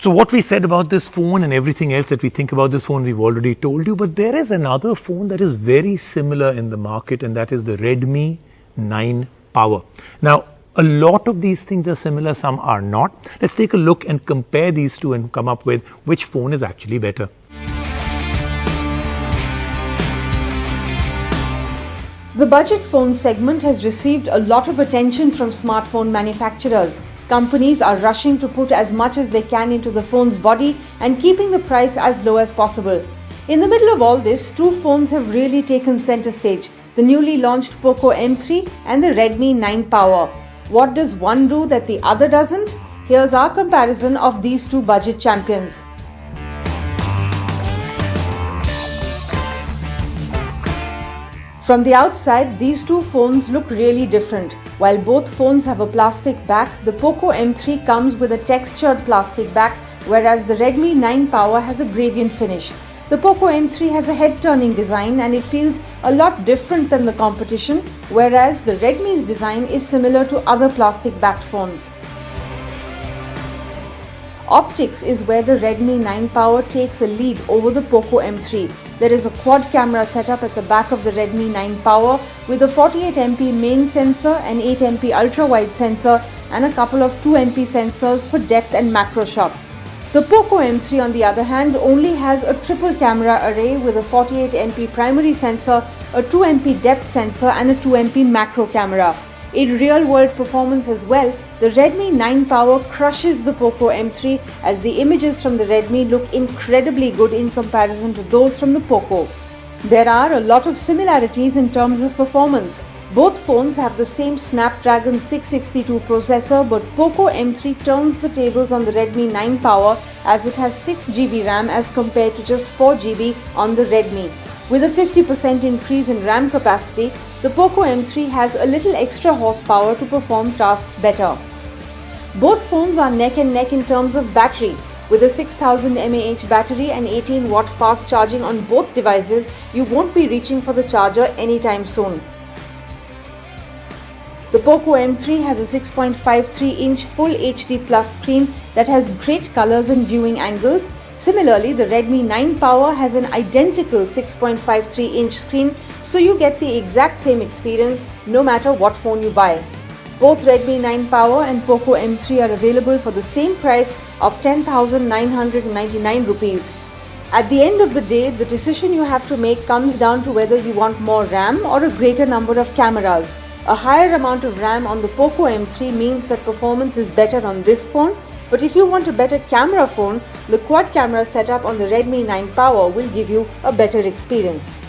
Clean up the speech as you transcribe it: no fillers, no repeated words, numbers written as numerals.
So what we said about this phone and everything else that we think about this phone, we've already told you. But there is another phone that is very similar in the market, and that is the Redmi 9 Power. Now, a lot of these things are similar, some are not. Let's take a look and compare these two and come up with which phone is actually better. The budget phone segment has received a lot of attention from smartphone manufacturers. Companies are rushing to put as much as they can into the phone's body and keeping the price as low as possible. In the middle of all this, two phones have really taken center stage: the newly launched Poco M3 and the Redmi 9 Power. What does one do that the other doesn't? Here's our comparison of these two budget champions. From the outside, these two phones look really different. While both phones have a plastic back, the Poco M3 comes with a textured plastic back, whereas the Redmi 9 Power has a gradient finish. The Poco M3 has a head-turning design and it feels a lot different than the competition, whereas the Redmi's design is similar to other plastic-backed phones. Optics is where the Redmi 9 Power takes a lead over the Poco M3. There is a quad camera setup at the back of the Redmi 9 Power with a 48MP main sensor, an 8MP ultra-wide sensor and a couple of 2MP sensors for depth and macro shots. The Poco M3 on the other hand only has a triple camera array with a 48MP primary sensor, a 2MP depth sensor and a 2MP macro camera. In real-world performance as well, the Redmi 9 Power crushes the Poco M3 as the images from the Redmi look incredibly good in comparison to those from the Poco. There are a lot of similarities in terms of performance. Both phones have the same Snapdragon 662 processor, but Poco M3 turns the tables on the Redmi 9 Power as it has 6GB RAM as compared to just 4GB on the Redmi. With a 50% increase in RAM capacity, the Poco M3 has a little extra horsepower to perform tasks better. Both phones are neck and neck in terms of battery. With a 6000 mAh battery and 18-watt fast charging on both devices, you won't be reaching for the charger anytime soon. The Poco M3 has a 6.53-inch Full HD Plus screen that has great colors and viewing angles. Similarly, the Redmi 9 Power has an identical 6.53-inch screen, so you get the exact same experience no matter what phone you buy. Both Redmi 9 Power and Poco M3 are available for the same price of 10,999 rupees. At the end of the day, the decision you have to make comes down to whether you want more RAM or a greater number of cameras. A higher amount of RAM on the Poco M3 means that performance is better on this phone, but if you want a better camera phone, the quad camera setup on the Redmi 9 Power will give you a better experience.